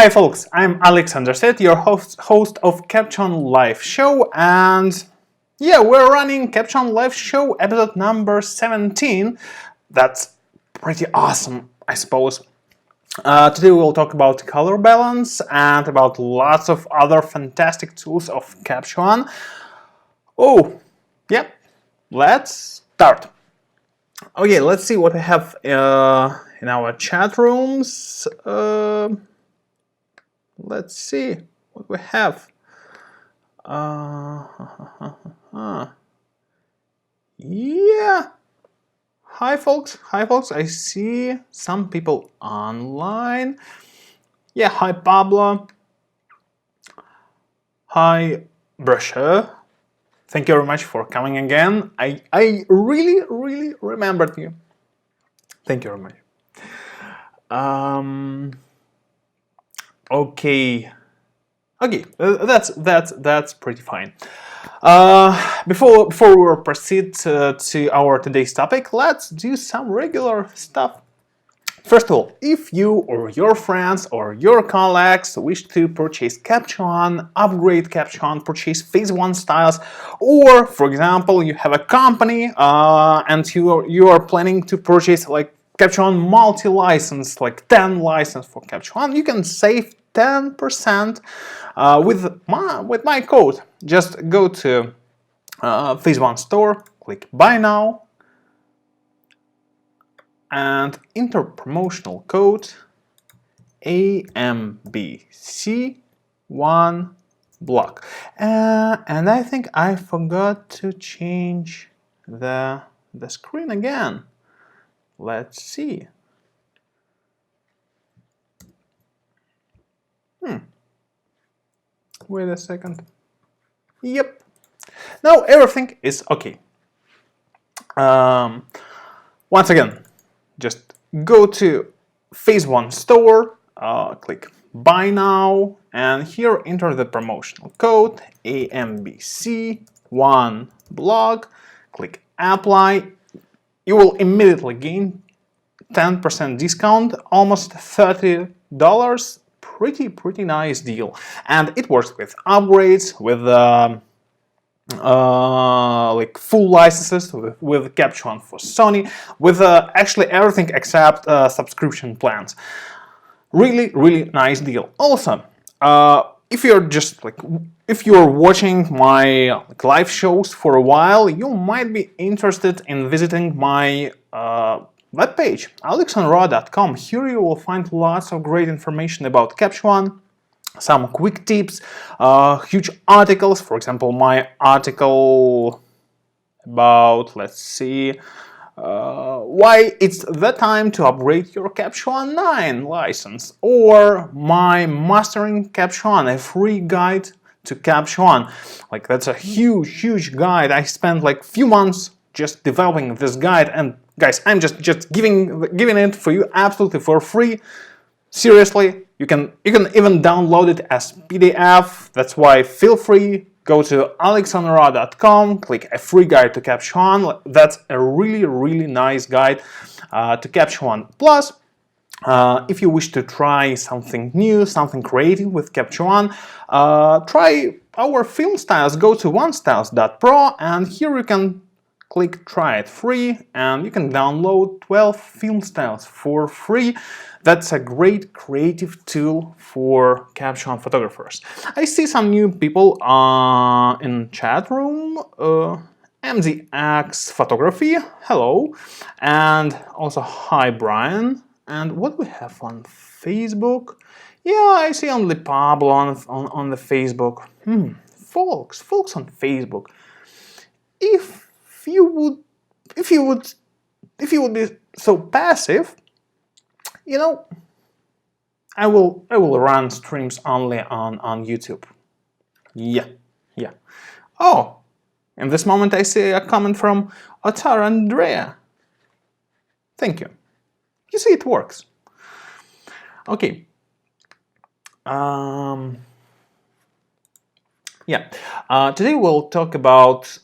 Hi folks, I'm Alexander Set, your host of Caption Live Show, and yeah, we're running Caption Live Show episode number 17. That's pretty awesome, I suppose. Today we'll talk about color balance and about lots of other fantastic tools of Caption. Oh, yeah, let's start. Okay, let's see what we have in our chat rooms. Let's see what we have. Yeah. Hi folks. I see some people online. Yeah. Hi Pablo. Hi Brusher. Thank you very much for coming again. I really remembered you. Thank you very much. Okay. Okay, that's pretty fine. Before we proceed to our today's topic, let's do some regular stuff. First of all, if you or your friends or your colleagues wish to purchase Caption, upgrade Caption, purchase Phase 1 styles, or for example, you have a company and you are planning to purchase like Caption multi-license, like 10 license for Caption, you can save 10% with my code. Just go to Phase 1 store, click Buy Now, and enter promotional code AMBC1BLOG. And I think I forgot to change the screen again. Let's see. Wait a second. Yep. Now everything is okay. Once again, just go to Phase 1 store, click Buy Now, and here enter the promotional code AMBC1BLOG, click Apply. You will immediately gain 10% discount, almost $30. Pretty nice deal, and it works with upgrades, with like full licenses, with Caption for Sony, with actually everything except subscription plans. Really nice deal. Also, if you're watching my live shows for a while, you might be interested in visiting my webpage, alexandra.com. Here you will find lots of great information about Caption, some quick tips, huge articles. For example, my article about, let's see, why it's the time to upgrade your Caption 9 license, or my Mastering Caption, a free guide to Caption. Like, that's a huge guide. I spent like few months just developing this guide, and guys, I'm just giving it for you absolutely for free. Seriously, you can even download it as PDF. That's why feel free, go to alexandra.com, click a free guide to Caption. That's a really nice guide to Caption. Plus, if you wish to try something new, something creative with Caption, try our film styles. Go to onestyles.pro, and here you can click Try it free, and you can download 12 film styles for free. That's a great creative tool for Caption photographers. I see some new people in chat room. MZX Photography, hello, and also hi Brian. And what we have on Facebook? Yeah, I see only Pablo on the Facebook. Folks on Facebook. If you would be so passive, you know, I will run streams only on YouTube. Yeah. Oh, in this moment I see a comment from Otar Andrea. Thank you. You see, it works. Okay. Yeah. Today we'll talk about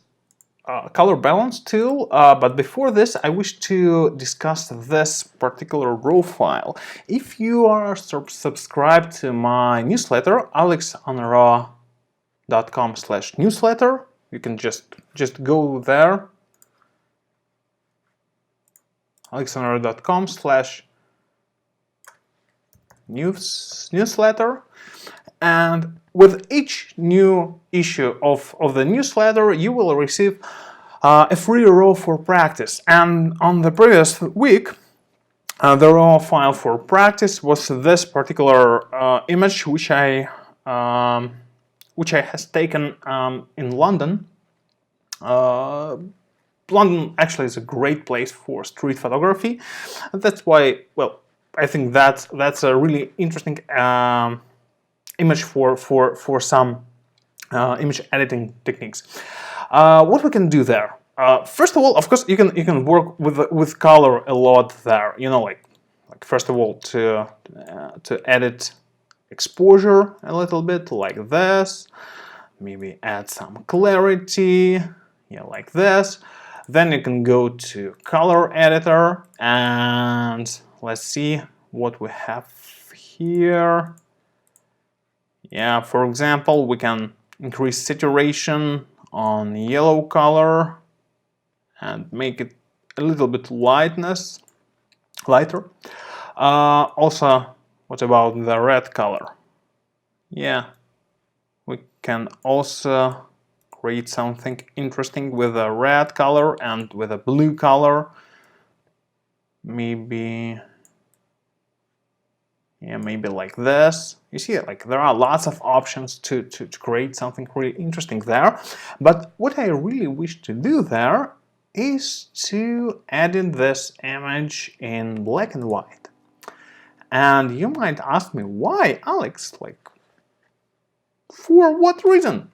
color balance tool, but before this I wish to discuss this particular raw file. If you are subscribed to my newsletter, alexonraw.com/newsletter, you can just go there, alexonraw.com/newsletter, and with each new issue of the newsletter you will receive a free raw for practice. And on the previous week the raw file for practice was this particular image which I has taken in London. London actually is a great place for street photography. That's why, well, I think that's a really interesting image for some image editing techniques. What we can do there? First of all, of course, you can work with color a lot there. You know, like first of all to edit exposure a little bit like this. Maybe add some clarity, yeah, like this. Then you can go to color editor and let's see what we have here. Yeah, for example, we can increase saturation on yellow color and make it a little bit lighter. Also, what about the red color? Yeah, we can also create something interesting with a red color and with a blue color. Maybe, yeah, maybe like this. You see, like there are lots of options to create something really interesting there. But what I really wish to do there is to add in this image in black and white. And you might ask me, why, Alex? Like, for what reason?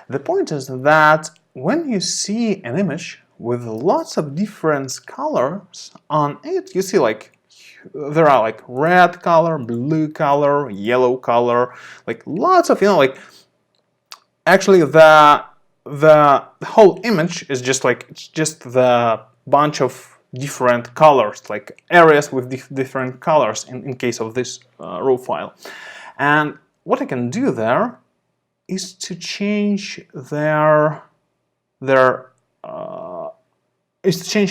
The point is that when you see an image with lots of different colors on it, you see like there are like red color, blue color, yellow color, like lots of, you know, like actually the whole image is just like, it's just the bunch of different colors, like areas with different colors in case of this raw file. And what I can do there is to change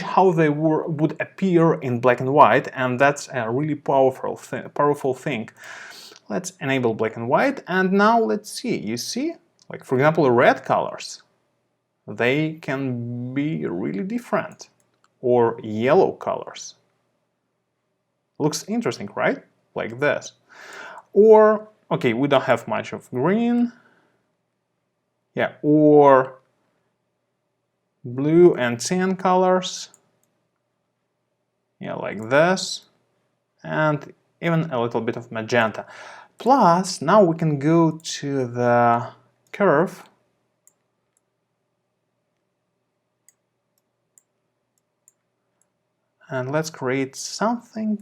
how they would appear in black and white, and that's a really powerful thing. Let's enable black and white, and now let's see. You see, like for example, red colors, they can be really different, or yellow colors. Looks interesting, right? Like this. Or okay, we don't have much of green. Yeah, or blue and tan colors, yeah, like this, and even a little bit of magenta. Plus, now we can go to the curve and let's create something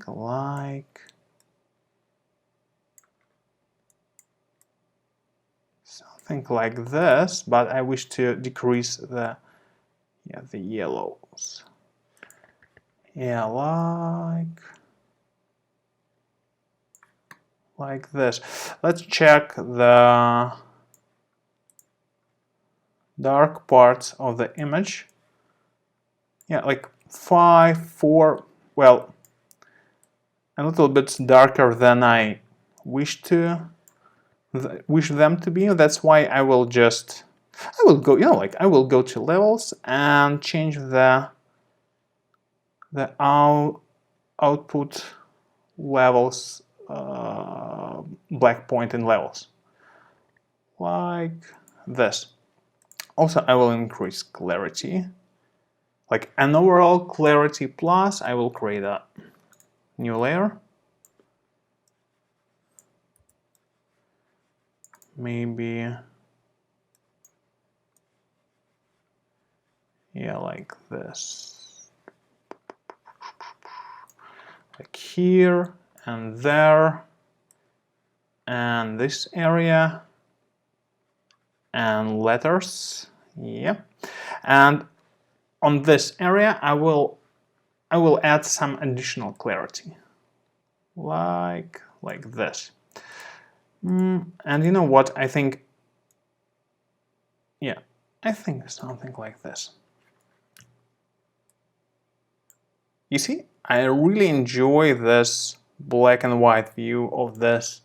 like this, but I wish to decrease the yellows. Yeah, like this. Let's check the dark parts of the image. Yeah, like 5, 4, well, a little bit darker than I wish them to be. That's why I will go, you know, like I will go to levels and change the output levels, black point in levels, like this. Also, I will increase clarity, like an overall clarity plus. I will create a new layer. Maybe, yeah, like this. Like here and there and this area and letters, yeah. And on this area I will add some additional clarity, like this. And you know what? I think something like this. You see, I really enjoy this black and white view of this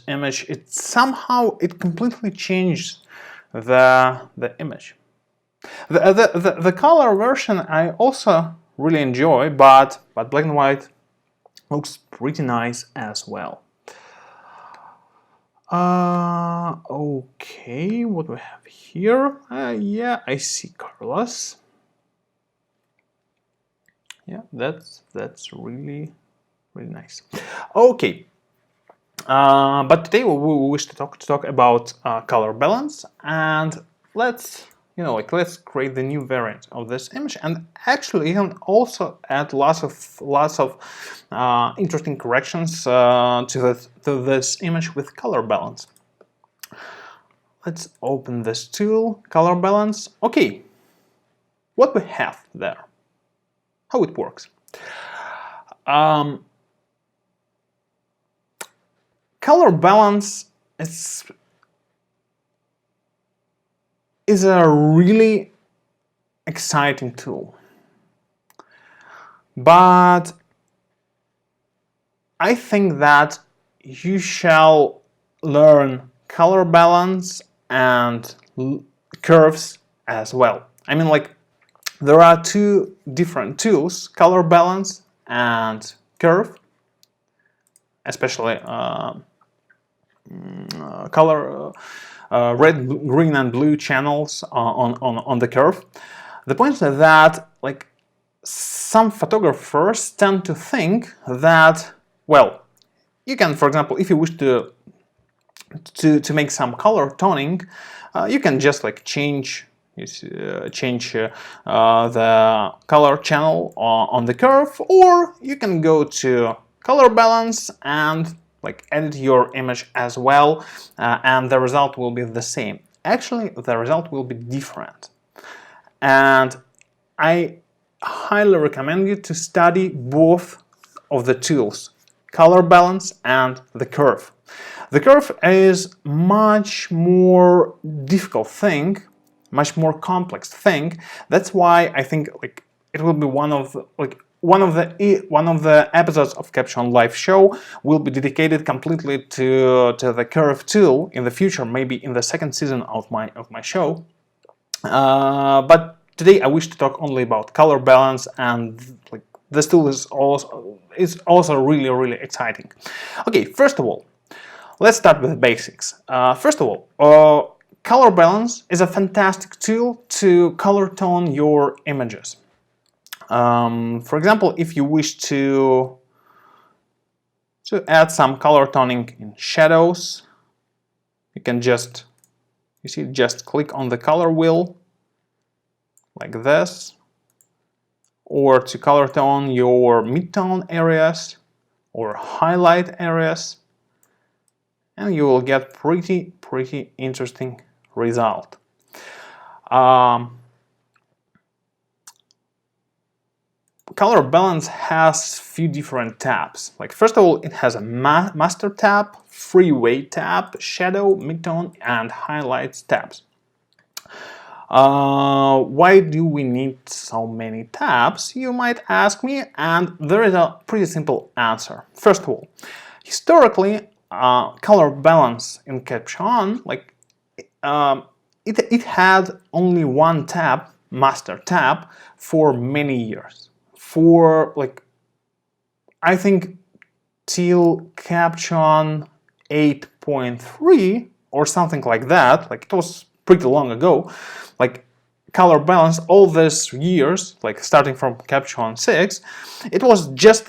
image. It somehow completely changed the image. The color version I also really enjoy, but black and white looks pretty nice as well. Okay, what do we have here? Yeah, I see Carlos. Yeah, that's really nice. Okay, but today we wish to talk about color balance, and let's create the new variant of this image, and actually you can also add lots of interesting corrections to this image with color balance. Let's open this tool, color balance. Okay, what we have there, how it works. Color balance is a really exciting tool, but I think that you shall learn color balance and curves as well. I mean, like, there are two different tools, color balance and curve, especially color red, green, and blue channels on the curve. The point is that, like, some photographers tend to think that, well, you can, for example, if you wish to make some color toning, you can just like change the color channel on the curve, or you can go to color balance and like edit your image as well, and the result will be the same. Actually, the result will be different, and I highly recommend you to study both of the tools, color balance and the curve. The curve is much more difficult thing, much more complex thing. That's why I think like it will be one of the episodes of Caption Live show will be dedicated completely to the curve tool in the future, maybe in the second season of my show. But today I wish to talk only about color balance, and like this tool is also really exciting. Okay, first of all, let's start with the basics. First of all, color balance is a fantastic tool to color tone your images. For example, if you wish to add some color toning in shadows, you can just click on the color wheel like this, or to color tone your midtone areas or highlight areas, and you will get pretty interesting result. Color balance has few different tabs. Like, first of all, it has a master tab, freeway tab, shadow, midtone, and highlights tabs. Why do we need so many tabs, you might ask me, and there is a pretty simple answer. First of all, historically, color balance in Caption, like, it had only one tab, master tab, for many years. For like, I think till Caption 8.3 or something like that, like it was pretty long ago, like color balance all these years, like starting from Caption 6, it was just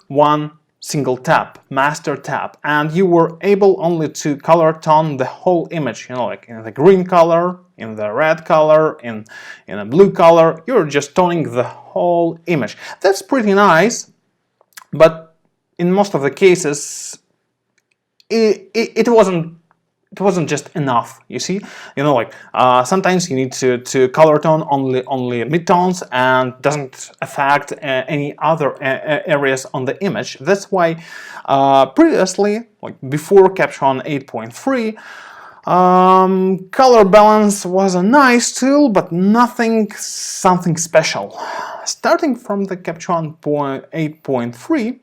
one single tab, master tab, and you were able only to color tone the whole image, like in the green color, in the red color, in a blue color. You're just toning the whole image. That's pretty nice, but in most of the cases it wasn't it wasn't just enough, you see. You know, like sometimes you need to color tone only midtones and doesn't affect any other areas on the image. That's why previously, like before Capture One 8.3, color balance was a nice tool, but something special. Starting from the Capture One 8.3,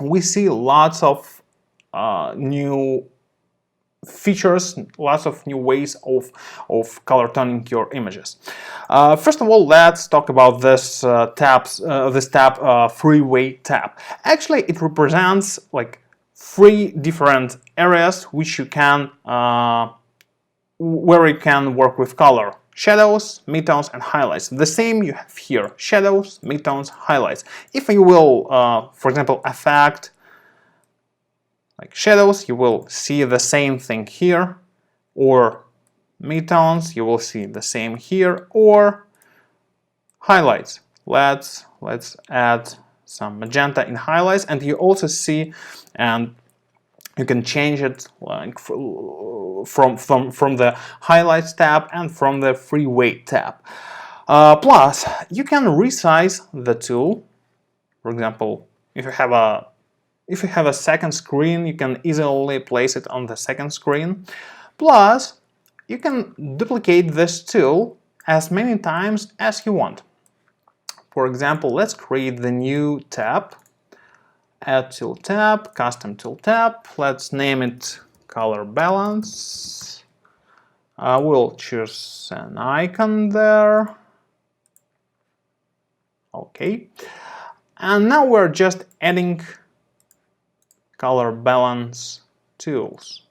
we see lots of new features, lots of new ways of color toning your images. First of all, let's talk about this tab, Freeway tab. Actually, it represents like 3 different areas which you can where you can work with color: shadows, midtones, and highlights. The same you have here: shadows, midtones, highlights. If you will, for example, affect like shadows, you will see the same thing here, or midtones, you will see the same here, or highlights. Let's add some magenta in highlights, and you also see, and you can change it like from the highlights tab and from the Freeway tab. Plus, you can resize the tool. For example, if you have a second screen, you can easily place it on the second screen. Plus, you can duplicate this tool as many times as you want. For example, let's create the new tab. Add tool tab, custom tool tab. Let's name it color balance. I will choose an icon there. Okay. And now we're just adding color balance tools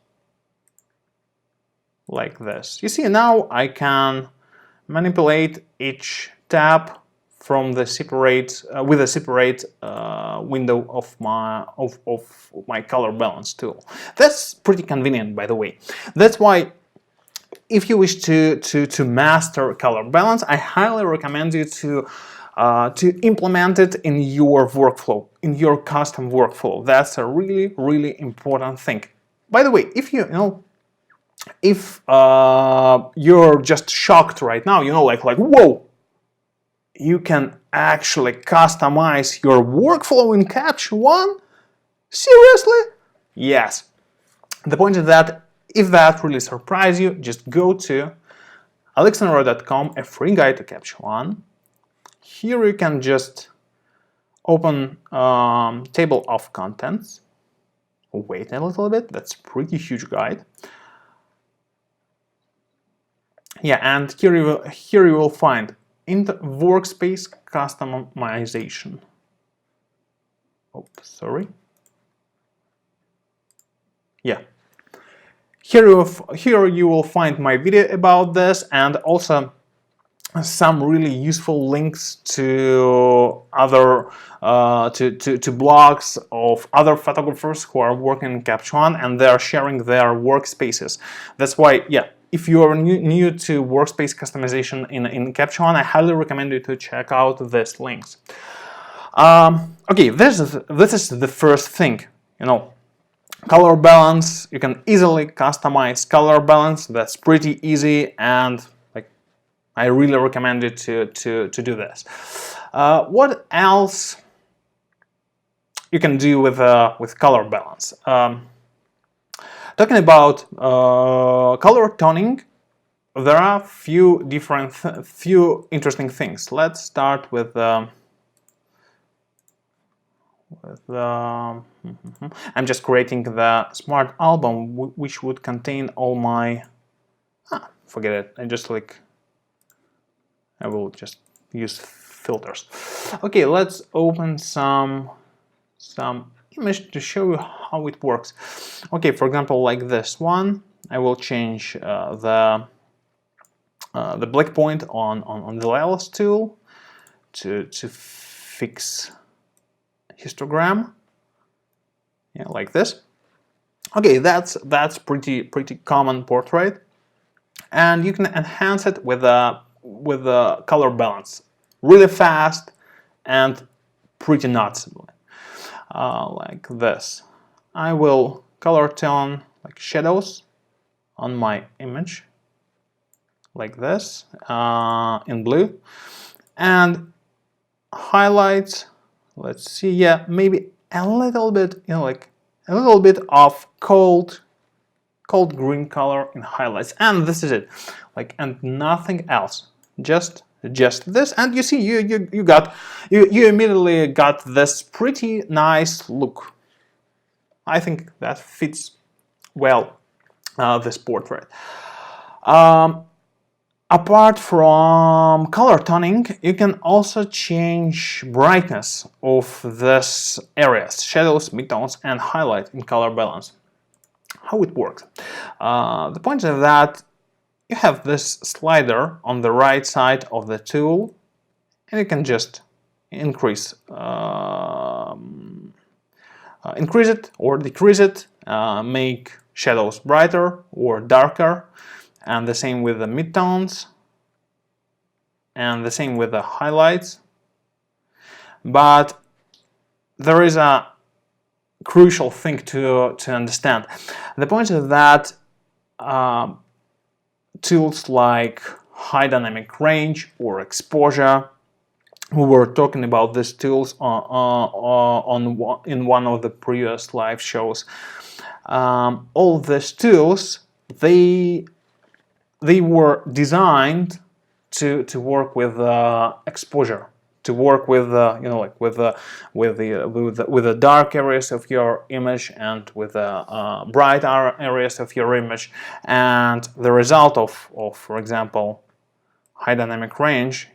like this. You see, now I can manipulate each tab from the separate with a separate window of my color balance tool. That's pretty convenient, by the way. That's why if you wish to master color balance, I highly recommend you to implement it in your workflow, in your custom workflow. That's a really important thing. By the way, if if you're just shocked right now, like whoa, you can actually customize your workflow in Capture One? Seriously? Yes. The point is that if that really surprised you, just go to alexandro.com, a free guide to Capture One. Here you can just open table of contents. Wait a little bit, that's a pretty huge guide. Yeah, and here you will find in the workspace customization. Oh, sorry. Yeah. Here you will find my video about this, and also some really useful links to other to blogs of other photographers who are working in Capture One, and they are sharing their workspaces. That's why, yeah, if you are new to workspace customization in Capture One, I highly recommend you to check out these links. Okay, this is the first thing, color balance. You can easily customize color balance. That's pretty easy, and I really recommend you to do this. What else you can do with color balance? Talking about color toning, there are few interesting things. Let's start with I'm just creating the smart album which would contain all my forget it. I will just use filters. Okay, let's open some image to show you how it works. Okay, for example, like this one, I will change the black point on the layers tool to fix histogram. Yeah, like this. Okay, that's pretty common portrait, and you can enhance it with a color balance really fast and pretty noticeably, like this. I will color tone like shadows on my image like this in blue, and highlights, let's see, yeah, maybe a little bit, you know, like a little bit of cold green color in highlights, and this is it, like, and nothing else, just this, and you see, you immediately got this pretty nice look. I think that fits well this portrait. Apart from color toning, you can also change brightness of this areas, shadows, midtones, and highlight in color balance. How it works? The point is that you have this slider on the right side of the tool, and you can just increase it or decrease it, make shadows brighter or darker, and the same with the midtones, and the same with the highlights. But there is a crucial thing to understand. The point is that tools like high dynamic range or exposure, we were talking about these tools in one of the previous live shows. All these tools, they were designed to work with exposure, to work with you know, like with the dark areas of your image and with the bright areas of your image, and the result of for example high dynamic range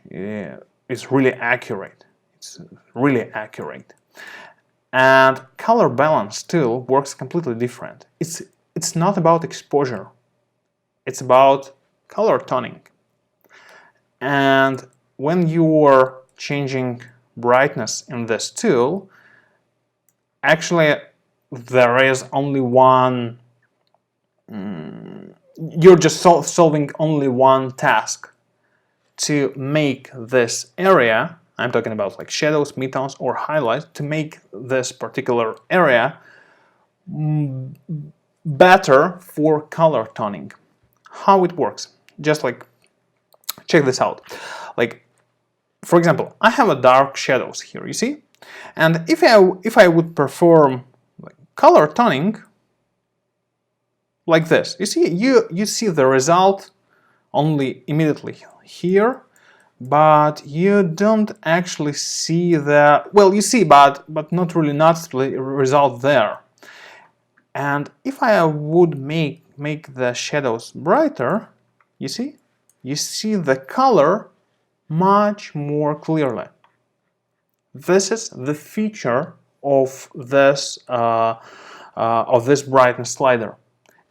is really accurate. It's really accurate. And color balance tool works completely different. It's not about exposure. It's about color toning. And when you're changing brightness in this tool, actually there is only one, you're just solving only one task to make this area, I'm talking about like shadows, midtones, or highlights, to make this particular area better for color toning. How it works? Just like, check this out. Like, for example, I have a dark shadows here, you see? And if I would perform like color toning like this, you see, you see the result only immediately here, but you don't actually see the, well, you see, but not really noticeably result there. And if I would make the shadows brighter, you see the color much more clearly. This is the feature of this brightness slider.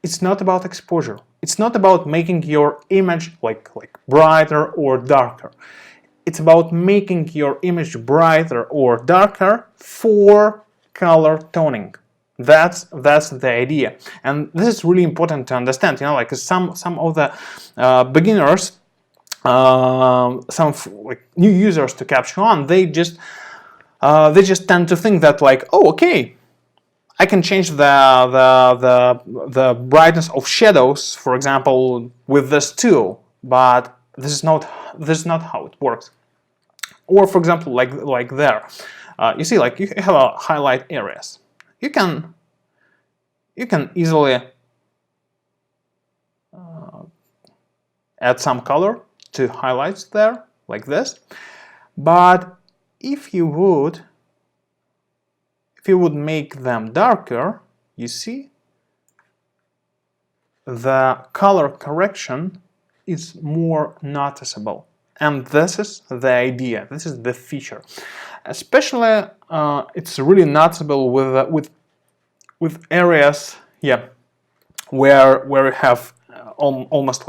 It's not about exposure. It's not about making your image like brighter or darker. It's about making your image brighter or darker for color toning. That's the idea, and this is really important to understand. You know, like some of the beginners, some like new users to Capture One, they just tend to think that like, oh, okay, I can change the brightness of shadows, for example, with this tool, but this is not how it works. Or for example, like there, you see, like you have a highlight areas. You can easily add some color to highlights there, like this. But if you would make them darker, you see, the color correction is more noticeable. And this is the idea, this is the feature. Especially, it's really noticeable with areas, yeah, where you have almost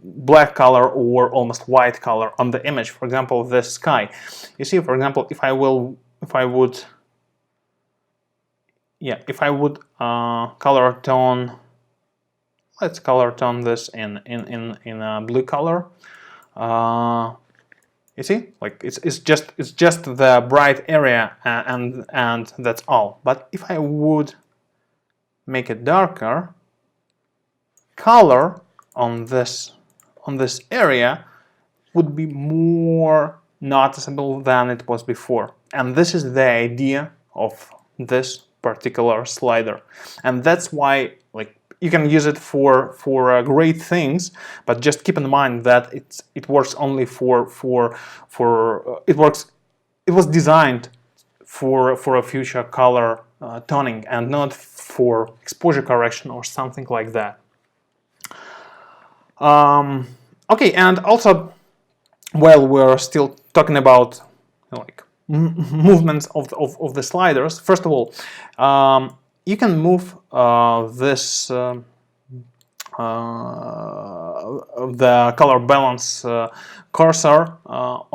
black color or almost white color on the image. For example, the sky. You see, for example, if I would color tone, let's color tone this in a blue color. You see, like it's just the bright area, and that's all. But if I would make it darker, color on this area would be more noticeable than it was before. And this is the idea of this particular slider, and that's why, like, you can use it for great things, but just keep in mind that it works only it was designed for a future color toning and not for exposure correction or something like that. Okay, and also, while we're still talking about, like, movements of the sliders, first of all, you can move the color balance cursor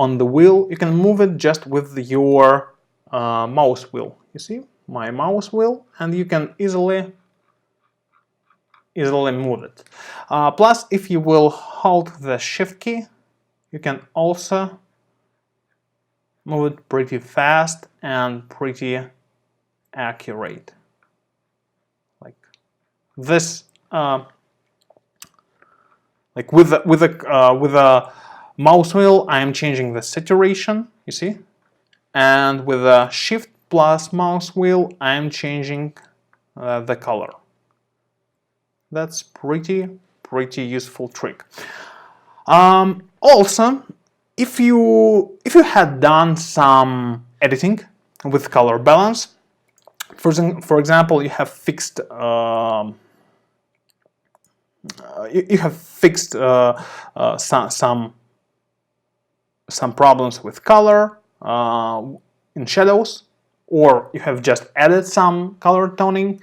on the wheel. You can move it just with your mouse wheel. You see my mouse wheel, and you can easily move it. Plus, if you will hold the shift key, you can also move it pretty fast and pretty accurate. Like this, like with a mouse wheel, I am changing the saturation. You see, and with a shift plus mouse wheel, I am changing the color. That's pretty useful trick. Also, if you had done some editing with color balance, for example, you have fixed some problems with color in shadows, or you have just added some color toning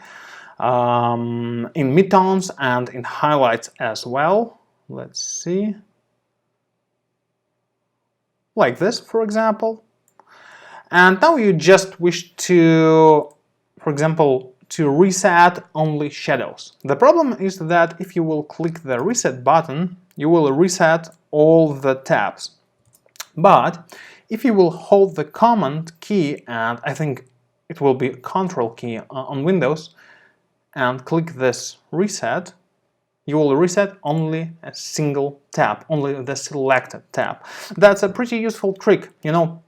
in midtones and in highlights as well. Let's see, like this, for example. And now you just wish to, for example, to reset only shadows. The problem is that if you will click the reset button, you will reset all the tabs. But if you will hold the Command key, and I think it will be Control key on Windows, and click this reset, you will reset only a single tab, only the selected tab. That's a pretty useful trick. You know,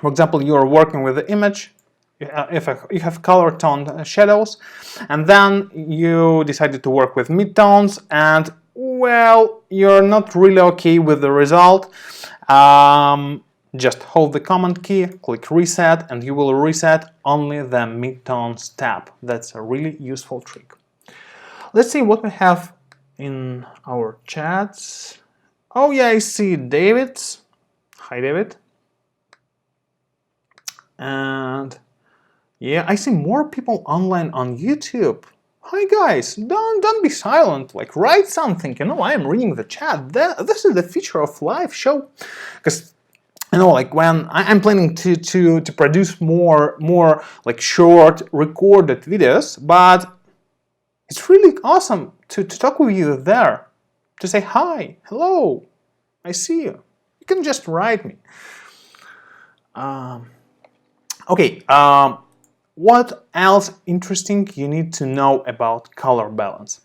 for example, you are working with the image, if you have color-toned shadows, and then you decided to work with midtones, and, well, you're not really okay with the result. Just hold the Command key, click reset, and you will reset only the midtones tab. That's a really useful trick. Let's see what we have in our chats. Oh yeah, I see David. Hi, David. And yeah, I see more people online on YouTube. Hi guys, don't be silent. Like, write something. You know, I am reading the chat. This is the feature of live show, because, you know, like, when I'm planning to produce more like short recorded videos, but it's really awesome to talk with you there, to say hi, hello, I see you. You can just write me. Okay, what else interesting you need to know about color balance?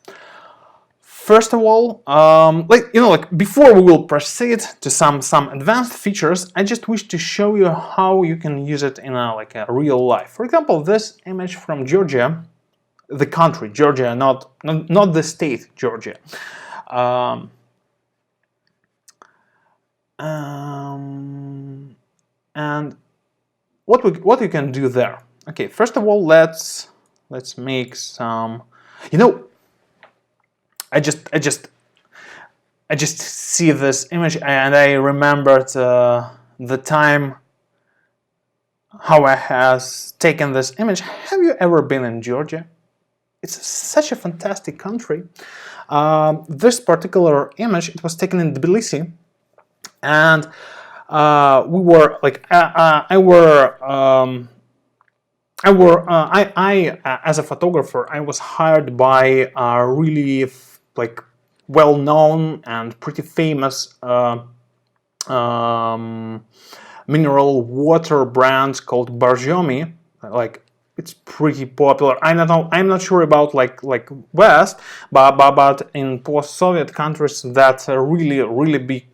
First of all, like before we will proceed to some advanced features, I just wish to show you how you can use it in a real life. For example, this image from Georgia, the country Georgia, not the state Georgia. And what you can do there? Okay, first of all, let's make some. You know, I just see this image and I remembered the time how I has taken this image. Have you ever been in Georgia? It's such a fantastic country. This particular image, it was taken in Tbilisi, and we were like I as a photographer, I was hired by a really well-known and pretty famous mineral water brand called Borjomi. Like, it's pretty popular. I don't know. I'm not sure about like West, but in post-Soviet countries, that's a really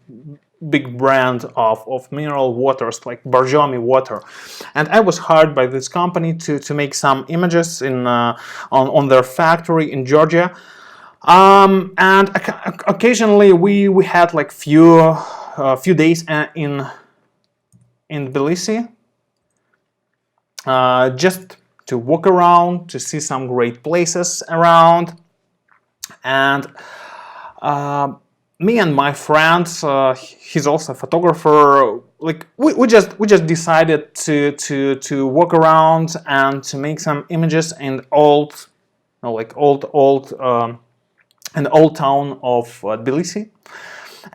big brand of mineral waters like Borjomi water. And I was hired by this company to make some images on their factory in Georgia. And occasionally we had like few days in Tbilisi, just to walk around, to see some great places around. And me and my friend, he's also a photographer. Like we just decided to walk around and to make some images in old, like an old town of Tbilisi,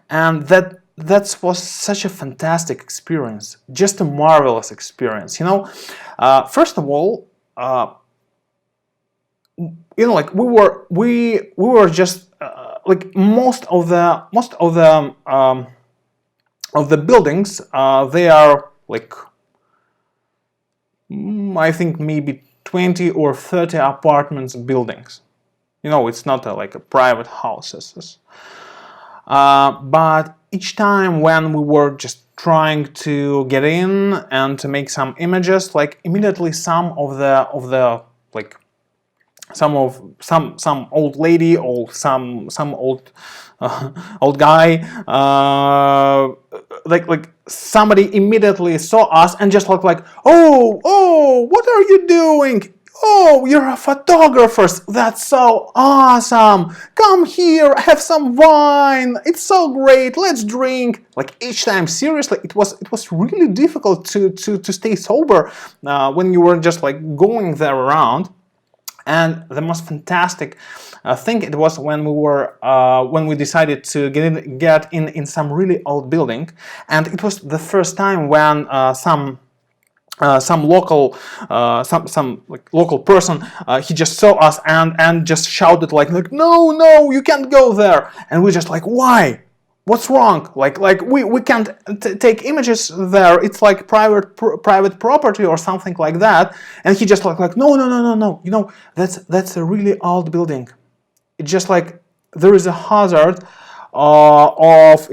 and that was such a fantastic experience, just a marvelous experience. First of all, like we were just like most of the buildings, they are like I think maybe 20 or 30 apartments buildings. It's not like a private houses. But each time when we were just trying to get in and to make some images, like immediately some like some old lady or some old old guy, like somebody immediately saw us and just looked like, oh, what are you doing? Oh, you're a photographer. That's so awesome. Come here, have some wine. It's so great. Let's drink. Like each time, seriously, it was really difficult to stay sober when you were just like going there around. And the most fantastic thing it was when we decided to get in some really old building, and it was the first time when some local like local person, he just saw us and just shouted like no, you can't go there. And we just like, why? What's wrong? Like we can't take images there. It's like private property or something like that. And he just like no. That's a really old building. It's just like there is a hazard of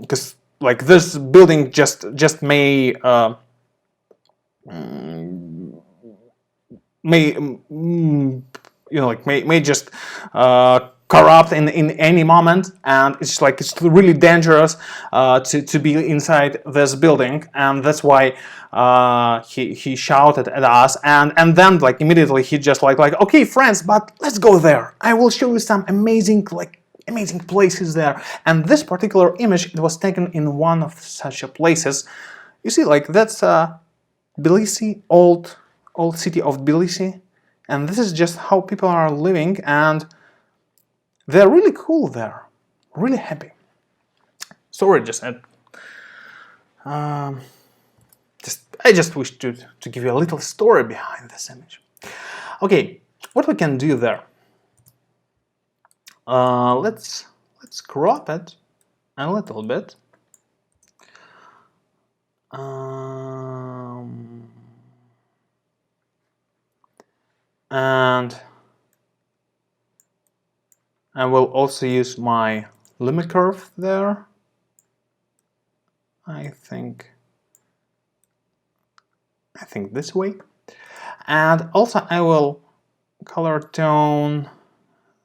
because like this building just may just corrupt in any moment, and it's really dangerous to be inside this building. And that's why he shouted at us, and then like immediately he just like okay friends, but let's go there. I will show you some amazing places there. And this particular image, it was taken in one of such places. You see, like that's Tbilisi, old city of Tbilisi, and this is just how people are living, and they're really cool there, really happy. Sorry, I just wish to give you a little story behind this image. Okay, what we can do there? Let's crop it a little bit. And I will also use my limit curve there. I think this way. And also I will color tone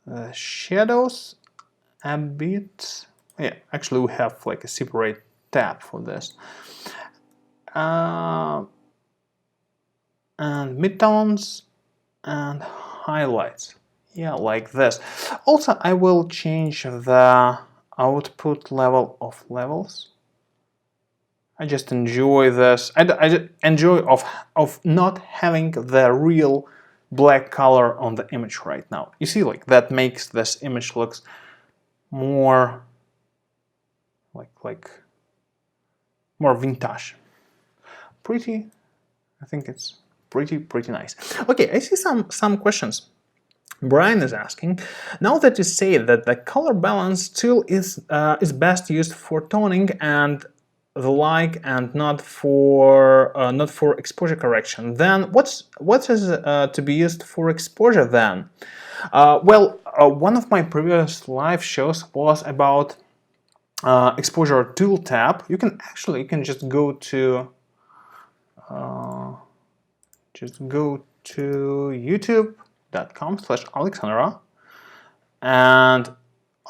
the shadows a bit. Yeah, actually we have like a separate tab for this. And midtones and highlights. Yeah, like this. Also, I will change the output level of levels. I just enjoy this. I enjoy of not having the real black color on the image right now. You see, like that makes this image looks more like more vintage. Pretty. I think it's pretty nice. Okay, I see some questions. Brian is asking, now that you say that the color balance tool is best used for toning and the like and not for exposure correction, then what is to be used for exposure then? One of my previous live shows was about exposure tool tab. You can just go to youtube.com/Alexandra, and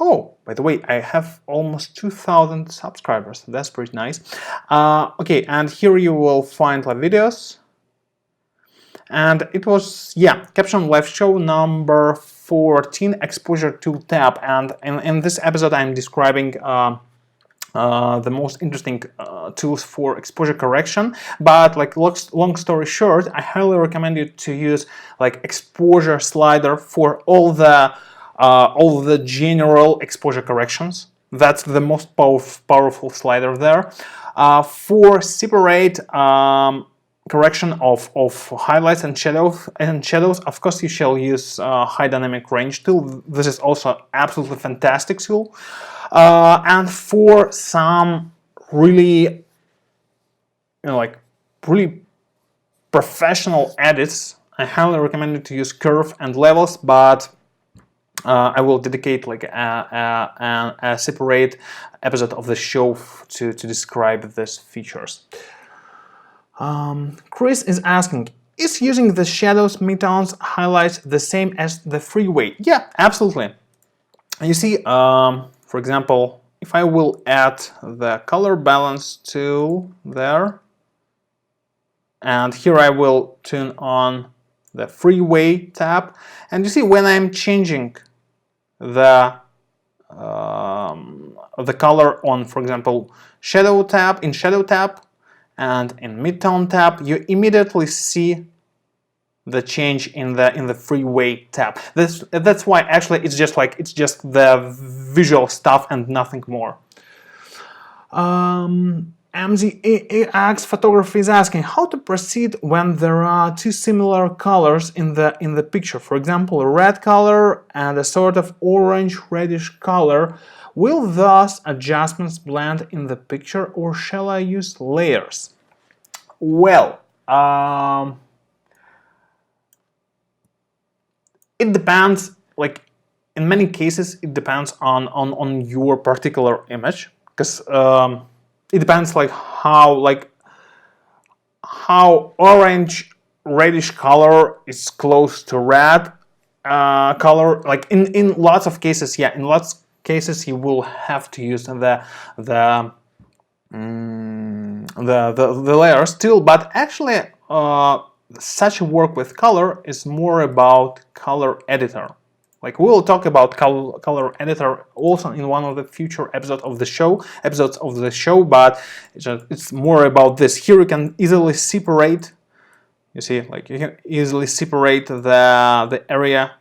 oh, by the way, I have almost 2,000 subscribers. That's pretty nice. Okay, and here you will find my videos. And it was, yeah, Caption Live Show number 14, Exposure Tool tab. And in this episode, I'm describing the most interesting tools for exposure correction. But like long story short, I highly recommend you to use like exposure slider for all the general exposure corrections. That's the most powerful slider there. For separate correction of highlights and shadows, of course you shall use high dynamic range tool. This is also absolutely fantastic tool. And for some really, like really professional edits, I highly recommend you to use curve and levels, but I will dedicate like a separate episode of the show to describe these features. Chris is asking, is using the shadows, midtones, highlights the same as the freeway? Yeah, absolutely. You see, for example, if I will add the color balance tool there, and here I will turn on the freeway tab, and you see when I'm changing the color on, for example, shadow tab, and in midtone tab, you immediately see the change in the freeway tab. That's why actually it's just the visual stuff and nothing more. MZAX Photography is asking how to proceed when there are two similar colors in the picture. For example, a red color and a sort of orange reddish color. Will those adjustments blend in the picture, or shall I use layers? Well, it depends. Like in many cases, it depends on your particular image, because it depends like how orange reddish color is close to red color. Like in lots of cases, yeah, in lots of cases you will have to use the layer still, but actually such work with color is more about color editor. Like we'll talk about color editor also in one of the future episodes of the show, but it's more about this. Here you can easily separate. You see, like you can easily separate the area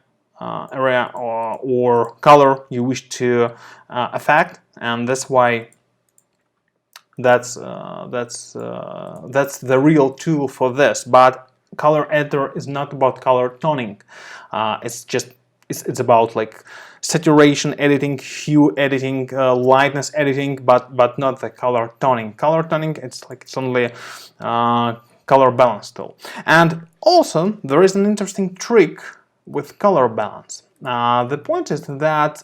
or color you wish to affect, and that's why that's the real tool for this. But color editor is not about color toning. It's about like saturation editing, hue editing, lightness editing, but not the color toning. Color toning, it's only color balance tool. And also there is an interesting trick with color balance. The point is that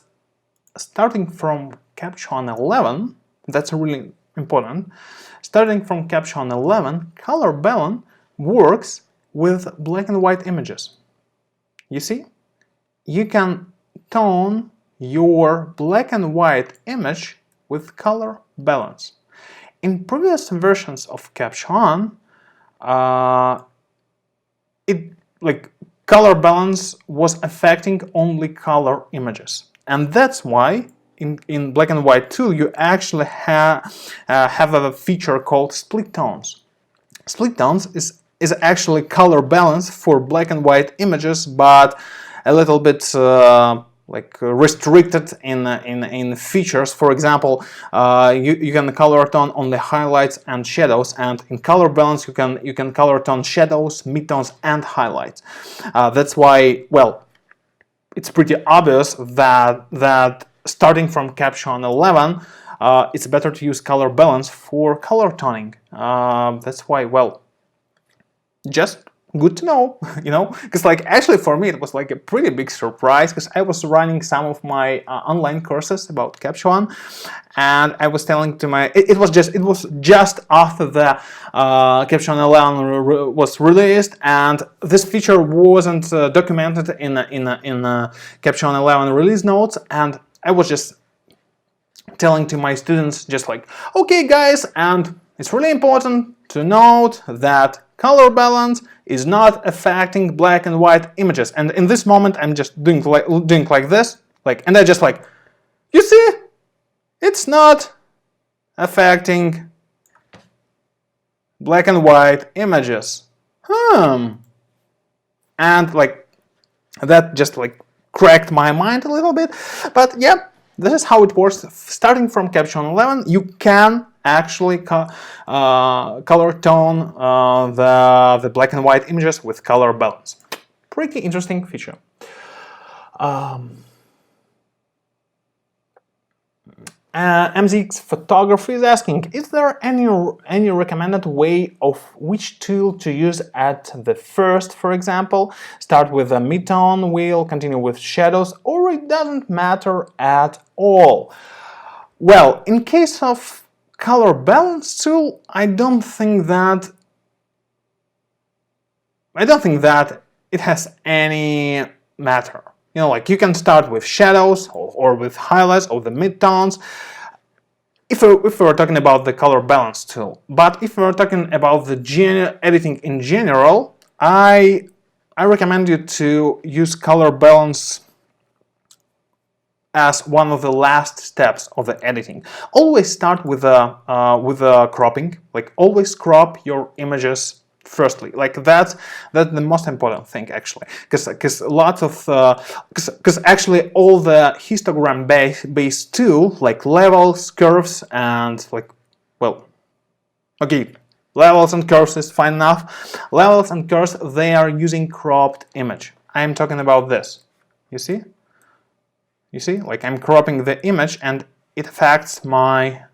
starting from Caption 11, that's really important. Starting from Caption 11, color balance works with black and white images. You see? You can tone your black and white image with color balance. In previous versions of Caption, color balance was affecting only color images, and that's why in black and white tool you actually have a feature called split tones. Split tones is actually color balance for black and white images, but a little bit restricted in features. For example, you can color tone only highlights and shadows, and in color balance you can color tone shadows, midtones, and highlights. That's why, well, it's pretty obvious that starting from Caption 11, it's better to use color balance for color toning. That's why, well, just good to know, you know, because like actually for me it was like a pretty big surprise, because I was running some of my online courses about Capture One, and I was telling to my it was just after the Capture One 11 was released, and this feature wasn't documented in Capture One 11 release notes, and I was just telling to my students just like, okay guys, and it's really important to note that color balance is not affecting black and white images. And in this moment I'm just doing like this, like, and I just like, you see, it's not affecting black and white images. And like that just like cracked my mind a little bit. But yeah, this is how it works. Starting from Capture One 11, you can actually color tone the black and white images with color balance. Pretty interesting feature. MZX Photography is asking, is there any recommended way of which tool to use at the first, for example? Start with a mid-tone wheel, continue with shadows, or it doesn't matter at all? Well, in case of color balance tool, I don't think that it has any matter. You know, like you can start with shadows or with highlights or the midtones if we're talking about the color balance tool. But if we're talking about the editing in general, I recommend you to use color balance as one of the last steps of the editing. Always start with a cropping. Like always crop your images firstly. Like that's the most important thing actually, because lots of because actually all the histogram based tool like levels, curves, and like, well, okay, levels and curves is fine enough. Levels and curves, they are using cropped image. I'm talking about this. You see? You see, like I'm cropping the image and it affects my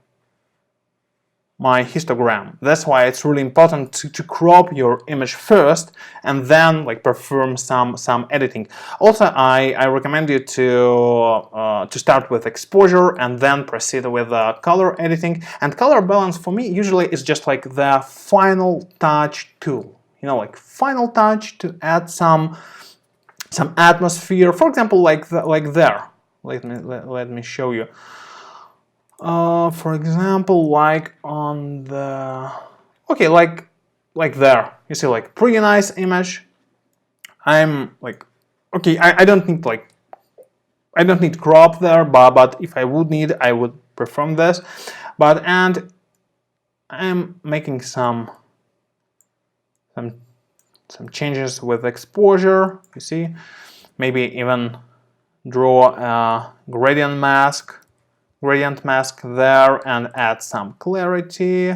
histogram. That's why it's really important to crop your image first and then like perform some editing. Also, I recommend you to start with exposure and then proceed with color editing. And color balance for me usually is just like the final touch tool. You know, like final touch to add some atmosphere. For example, like there. Let me show you. For example, like on the, okay, like there, you see, like pretty nice image. I'm like, okay, I don't need crop there, but if I would need, I would perform this. But and I'm making some changes with exposure. You see, maybe even draw a gradient mask there and add some clarity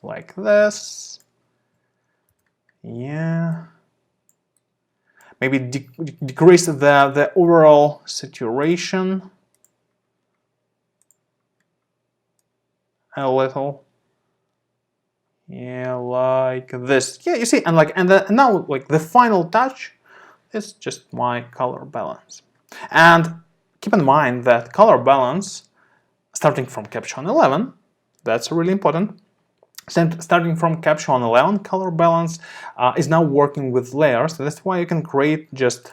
like this. Yeah, maybe decrease the overall saturation a little. Yeah, like this. Yeah, you see, and like now like the final touch is just my color balance. And keep in mind that color balance, starting from Capture One 11, that's really important. Starting from Capture One 11, color balance is now working with layers. That's why you can create just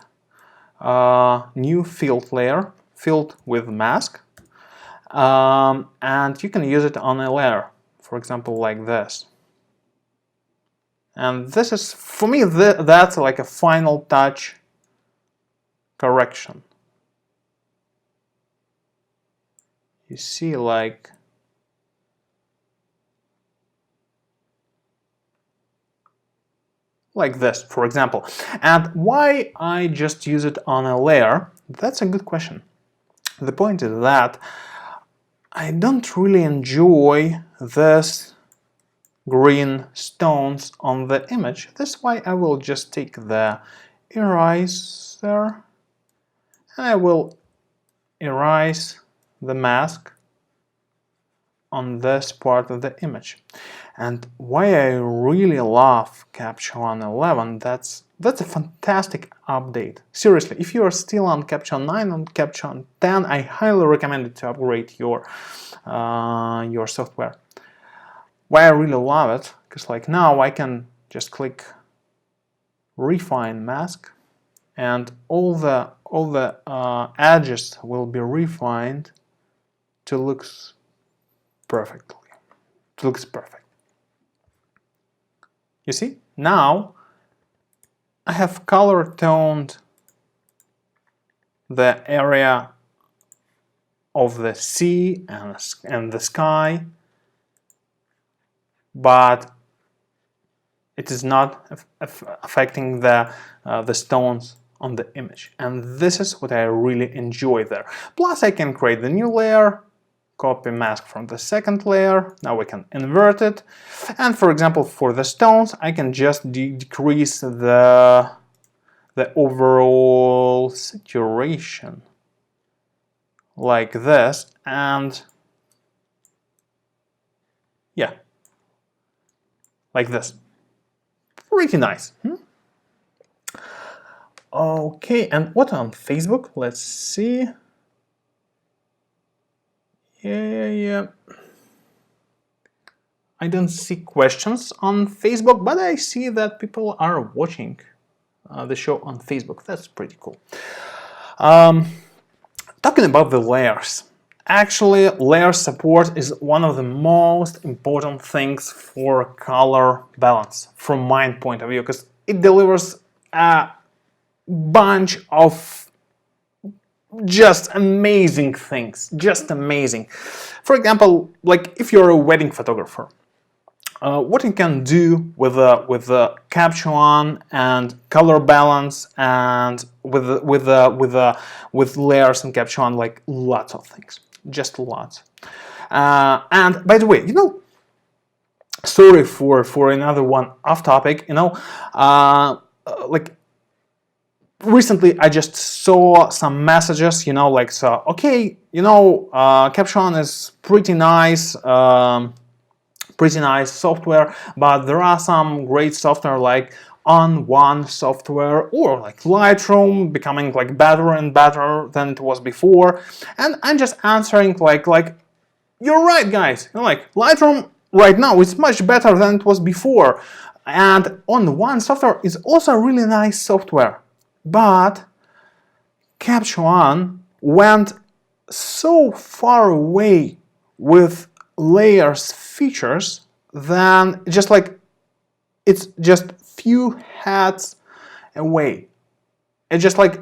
a new filled layer, filled with mask, and you can use it on a layer, for example, like this. And this is, for me, that's like a final touch correction. You see, like this, for example. And why I just use it on a layer? That's a good question. The point is that I don't really enjoy this green stones on the image. That's why I will just take the eraser and I will erase the mask on this part of the image. And why I really love Capture One 11, that's a fantastic update. Seriously, if you are still on Capture 9 and Capture 10, I highly recommend it to upgrade your software. Why I really love it, because like now I can just click Refine Mask, and all the edges will be refined to looks perfectly. It looks perfect. You see, now I have color toned the area of the sea and the sky, but it is not affecting the stones on the image. And this is what I really enjoy there. Plus I can create the new layer, copy mask from the second layer, now we can invert it, and for example for the stones I can just decrease the overall saturation like this, and yeah, like this. Pretty nice. Okay, and what on Facebook? Let's see. Yeah. I don't see questions on Facebook, but I see that people are watching the show on Facebook. That's pretty cool. Talking about the layers. Actually, layer support is one of the most important things for color balance, from my point of view, because it delivers a bunch of just amazing things, just amazing. For example, like if you're a wedding photographer, what you can do with the Capture One and color balance and with layers in Capture One, like lots of things, just lots. And by the way, you know, sorry for another one off topic, you know, like recently I just saw some messages, you know, like, so okay, you know, Capture One is pretty nice software, but there are some great software like On1 software or like Lightroom becoming like better and better than it was before. And I'm just answering like you're right, guys. You know, like Lightroom right now is much better than it was before, and On1 software is also a really nice software. But Capture One went so far away with layers features than just like it's just few heads away. It's just like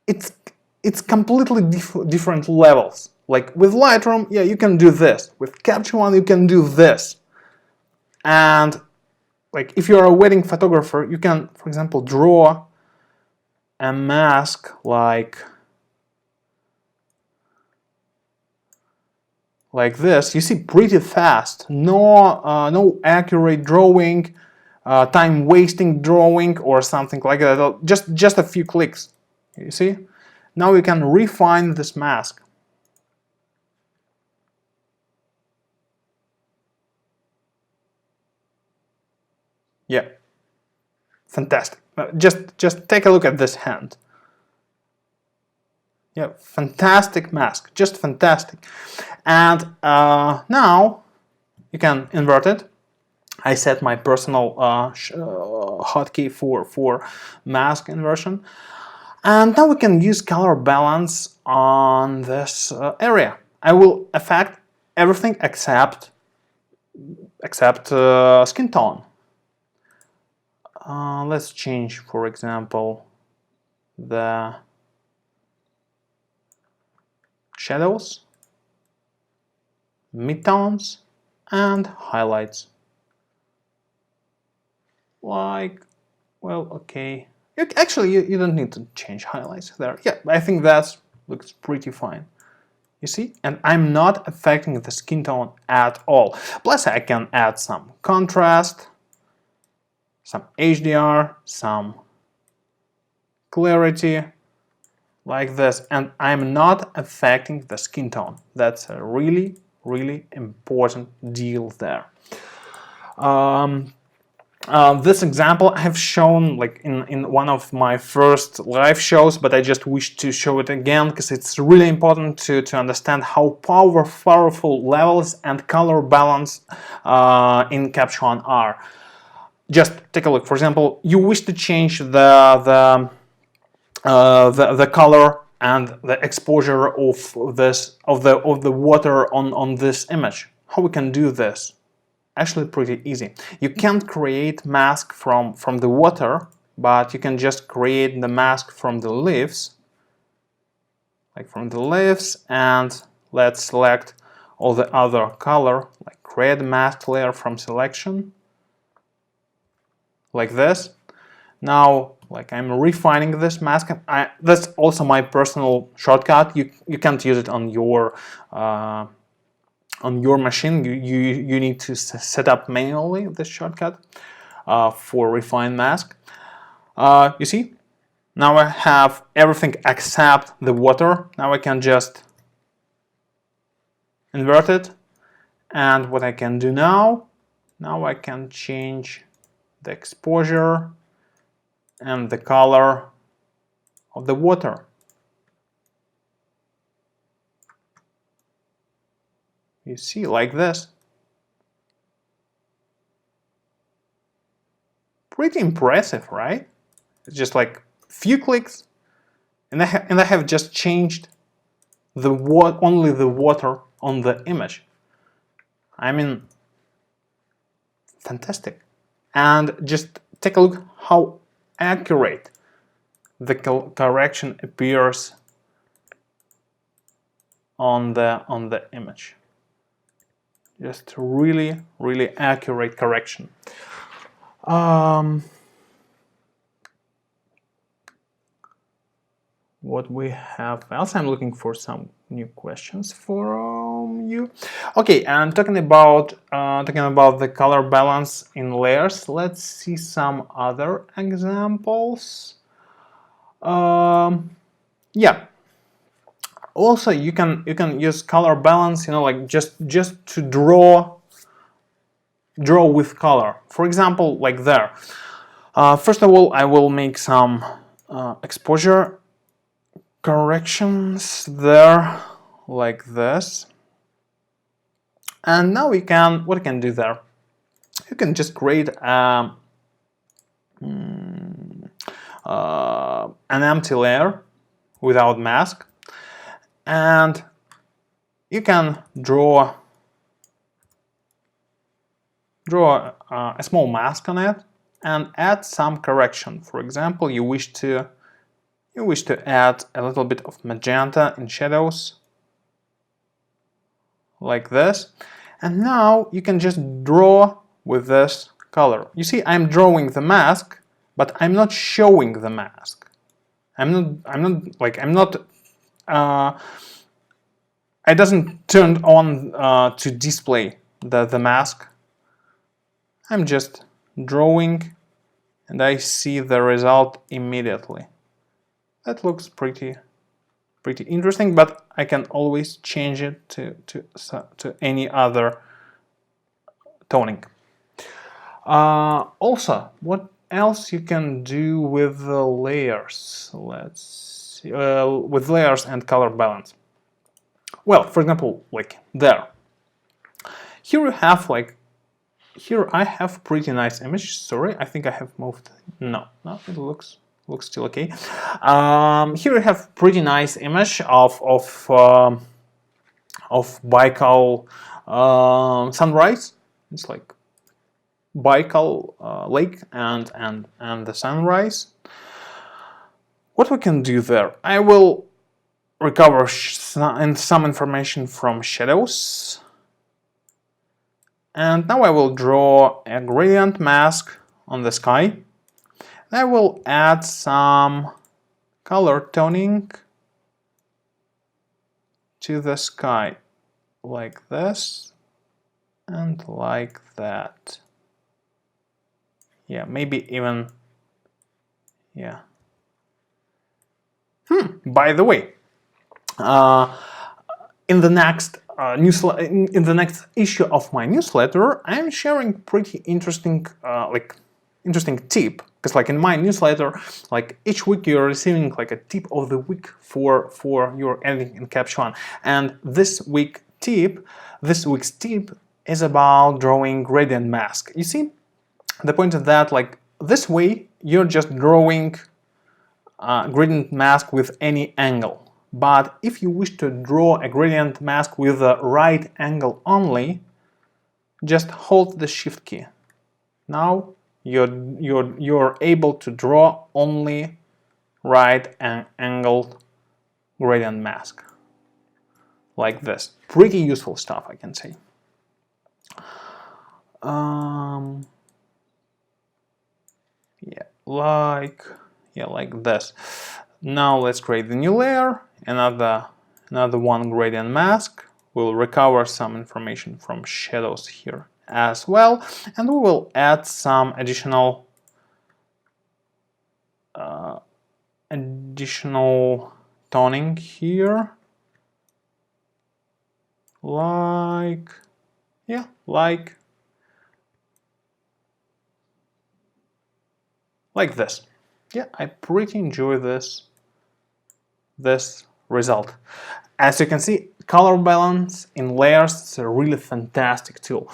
it's completely different levels. Like with Lightroom, yeah, you can do this. With Capture One, you can do this. And like if you're a wedding photographer, you can, for example, draw a mask like this. You see, pretty fast. No accurate drawing, time wasting drawing or something like that. Just a few clicks. You see? Now we can refine this mask. Yeah, fantastic. Just take a look at this hand. Yeah, fantastic mask, just fantastic. And now you can invert it. I set my personal hotkey for mask inversion. And now we can use color balance on this area. I will affect everything except skin tone. Let's change, for example, the shadows, midtones, and highlights. Like, well, okay. Actually, you don't need to change highlights there. Yeah, I think that looks pretty fine. You see? And I'm not affecting the skin tone at all. Plus, I can add some contrast, some HDR, some clarity, like this. And I'm not affecting the skin tone. That's a really really important deal there. This example I have shown like in one of my first live shows, but I just wish to show it again because it's really important to understand how powerful levels and color balance in Capture One are. Just take a look. For example, you wish to change the color and the exposure of the water on this image. How we can do this? Actually, pretty easy. You can't create mask from the water, but you can just create the mask from the leaves, like from the leaves, and let's select all the other color, like create mask layer from selection, like this. Now, like I'm refining this mask. That's also my personal shortcut. You can't use it on your machine. You need to set up manually this shortcut for refine mask. You see, now I have everything except the water. Now I can just invert it, and what I can do now I can change the exposure and the color of the water. You see, like this. Pretty impressive, right? It's just like few clicks, and I have just changed only the water on the image. I mean, fantastic. And just take a look how accurate the correction appears on the image. Just really accurate correction. What we have else? I'm looking for some new questions from you. Okay, and talking about the color balance in layers, let's see some other examples. Yeah. Also, you can use color balance, like just to draw with color. For example, like there. First of all, I will make some exposure corrections there, like this. And now what we can do there? You can just create an empty layer without mask, and you can draw a small mask on it and add some correction. For example, you wish to add a little bit of magenta in shadows, like this, and now you can just draw with this color. You see, I'm drawing the mask, but I'm not showing the mask. It doesn't turn on to display the mask. I'm just drawing, and I see the result immediately. That looks pretty interesting, but I can always change it to any other toning. Also, what else you can do with the layers? Let's see, with layers and color balance. Well, for example, like there. Here you have here I have pretty nice image. Sorry, I think I have moved. No, it looks still okay. Here we have pretty nice image of Baikal sunrise. It's like Baikal lake and the sunrise. What we can do there? I will recover some information from shadows, and now I will draw a gradient mask on the sky. I will add some color toning to the sky, like this and like that. Yeah, maybe even, yeah. By the way, in the next in the next issue of my newsletter, I'm sharing pretty interesting interesting tip, because like in my newsletter, like each week you're receiving like a tip of the week for your editing in Capture One. And this week's tip is about drawing gradient mask. You see, the point is that like this way you're just drawing gradient mask with any angle. But if you wish to draw a gradient mask with a right angle only, just hold the Shift key. Now you're able to draw only right angled gradient mask like this. Pretty useful stuff, I can say. Like this. Now let's create the new layer. Another one gradient mask. We'll recover some information from shadows here as well, and we will add some additional toning here, like this. Yeah, I pretty enjoy this result. As you can see, color balance in layers is a really fantastic tool.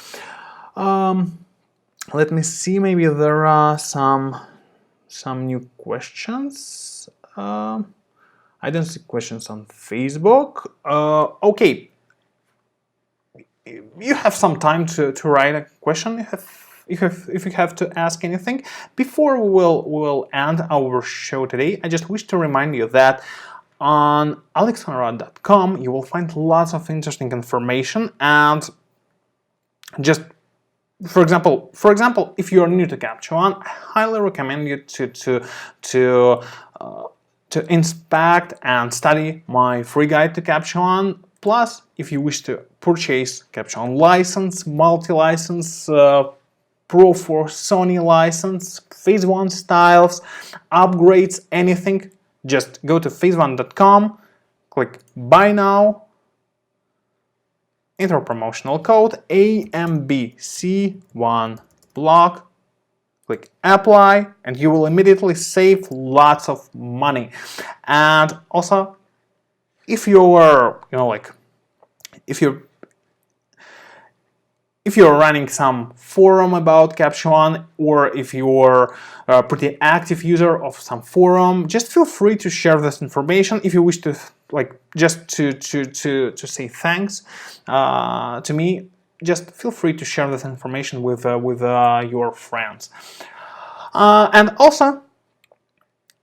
Let me see, maybe there are some new questions. I don't see questions on Facebook. Okay, you have some time to write a question if you have to ask anything. Before we will end our show today, I just wish to remind you that on alexconrad.com you will find lots of interesting information, and just for example, if you are new to Capture One, I highly recommend you to inspect and study my free guide to Capture One. Plus, if you wish to purchase Capture One license, multi-license, Pro for Sony license, Phase One styles, upgrades, anything, just go to phaseone.com, click Buy Now, enter promotional code AMBC1blog, click Apply, and you will immediately save lots of money. And also, if you're if you're running some forum about Capture One, or if you're a pretty active user of some forum, just feel free to share this information. If you wish to just to say thanks to me, just feel free to share this information with your friends. And also,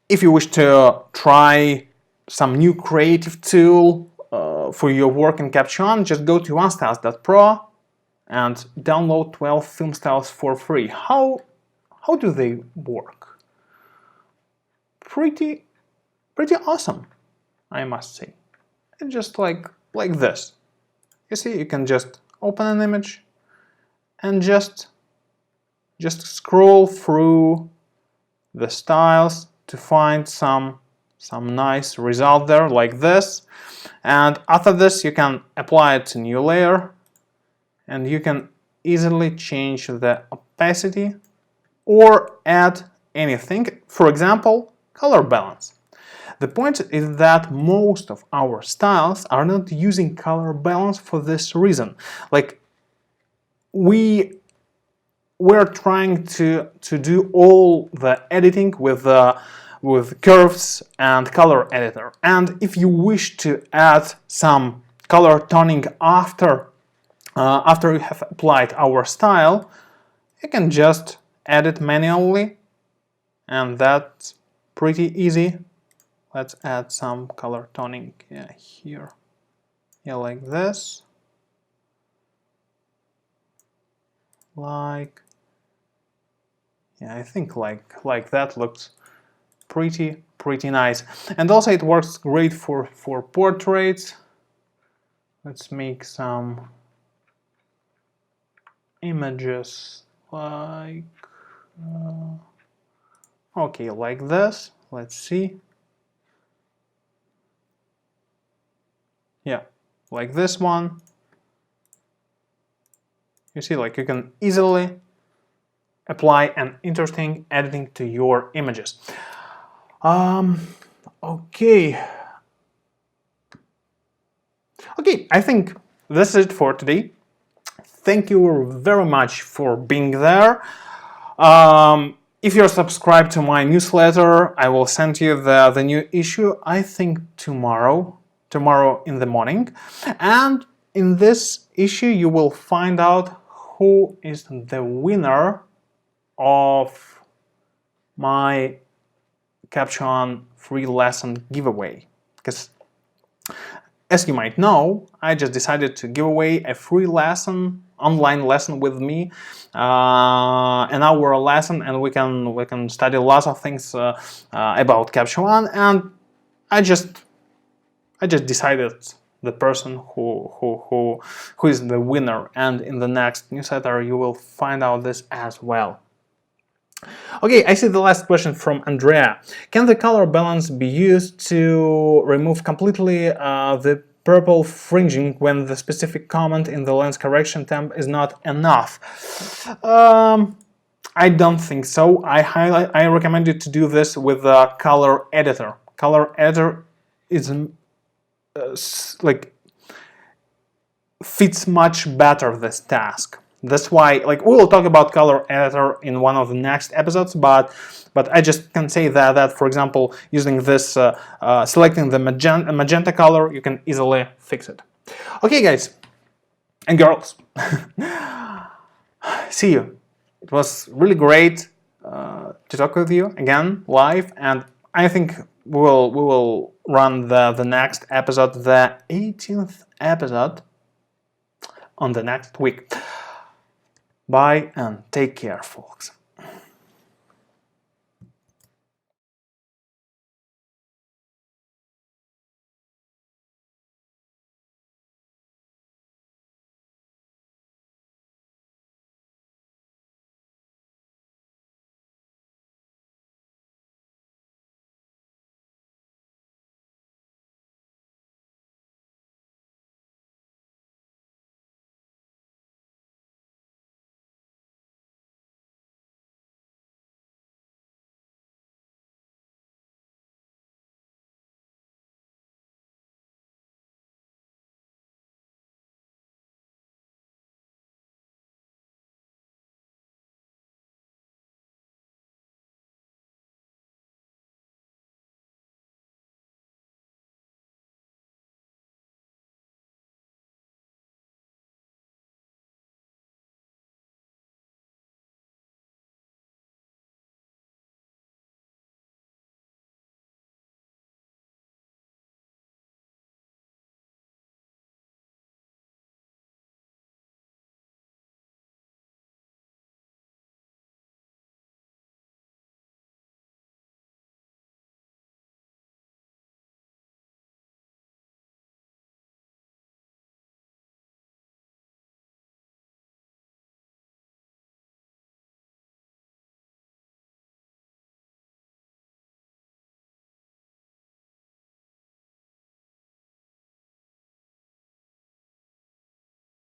if you wish to try some new creative tool for your work in Capture One, just go to onestyles.pro and download 12 film styles for free. How do they work? Pretty awesome, I must say. And just like this. You see, you can just open an image and just scroll through the styles to find some nice result there, like this. And after this, you can apply it to new layer, and you can easily change the opacity or add anything, for example, color balance. The point is that most of our styles are not using color balance for this reason. Like, we're trying to do all the editing with curves and color editor. And if you wish to add some color toning after you have applied our style, you can just add it manually, and that's pretty easy. Let's add some color toning here, like this, I think like that looks pretty nice. And also it works great for portraits. Let's make some images okay, like this. Let's see. Yeah, like this one. You see, like you can easily apply an interesting editing to your images. Okay, I think this is it for today. Thank you very much for being there. If you're subscribed to my newsletter, I will send you the new issue, I think tomorrow in the morning. And in this issue, you will find out who is the winner of my Capture One free lesson giveaway. Because as you might know, I just decided to give away a free lesson, online lesson with me, an hour lesson, and we can study lots of things about Capture One. And I just decided the person who is the winner, and in the next newsletter you will find out this as well. Okay, I see the last question from Andrea. Can the color balance be used to remove completely the purple fringing when the specific comment in the lens correction temp is not enough? I don't think so. I recommend you to do this with the color editor. Color editor is like fits much better this task. That's why, like, we will talk about color editor in one of the next episodes, but I just can say that for example, using this, selecting the magenta color, you can easily fix it. Okay, guys and girls, see you. It was really great to talk with you again live, and I think we will run the next episode, the 18th episode, on the next week. Bye and take care, folks.